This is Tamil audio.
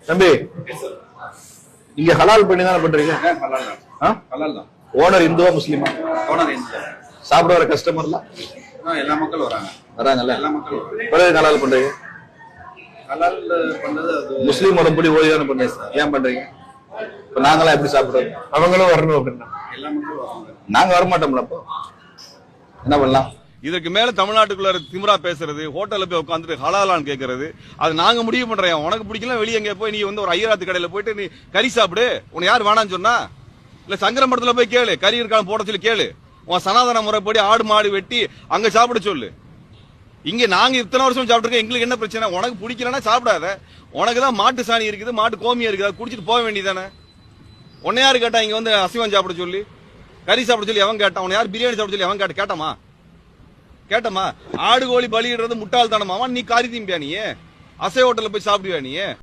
தம்பி இங்க ஹலால் பண்ணி தானே பண்றீங்க? ஓனர் இந்துவா முஸ்லிமா? ஓனர் இந்து. சாப்பிட வர கஸ்டமர்லாம் எல்லா மக்களும் வராங்கல்ல? எல்லா மக்களும் பிறகு ஹலால் பண்றீங்க? ஹலால் பண்றது அது முஸ்லீம் உடம்புடி ஓடி தானே பண்றீங்க, ஏன் பண்றீங்க? இப்ப நாங்களாம் எப்படி சாப்பிடுறது? அவங்களும் வரணும் அப்படின்னா எல்லா மக்களும் வராங்க. நாங்க வரமாட்டோம்ல, அப்போ என்ன பண்ணலாம்? இதுக்கு மேல தமிழ்நாட்டுக்குள்ள திமிரா பேசுறது, ஹோட்டல்ல போய் உட்காந்துட்டு ஹலாலான்னு கேட்கறது, அது நாங்க முடிவு பண்றோம். உனக்கு பிடிக்கல வெளியே எங்க போய் நீ வந்து ஒரு ஐயராத்து கடையில போயிட்டு நீ கறி சாப்பிடு, உன்னை யார் வேணான்னு சொன்னா? இல்ல சங்கரமடத்துல போய் கேளு, கறி இருக்கான்னு போட சொல்லி கேளு. உன் சனாதன முறைப்படி ஆடு மாடு வெட்டி அங்க சாப்பிட சொல்லு. இங்க நாங்க இத்தனை வருஷம் சாப்பிட்டுருக்கோம், எங்களுக்கு என்ன பிரச்சனை? உனக்கு பிடிக்கலன்னா சாப்பிடாத. உனக்கு தான் மாட்டு சாணி இருக்குது, மாட்டு கோமியம் இருக்குது, அதை குடிச்சிட்டு போக வேண்டியதானே. உன்னை யாரு கேட்டா இங்க வந்து அசைவம் சாப்பிட சொல்லி, கறி சாப்பிட சொல்லி எவன் கேட்டான்? உன்னை யார் பிரியாணி சாப்பிட சொல்லி எவன் கேட்டமா? கேட்டமா? ஆடு கோழி பலியிடுறது முட்டாள் தானமா? நீ காரி தீம்பியா? நீ அசை ஹோட்டல்ல போய் சாப்பிடுவியா? நீ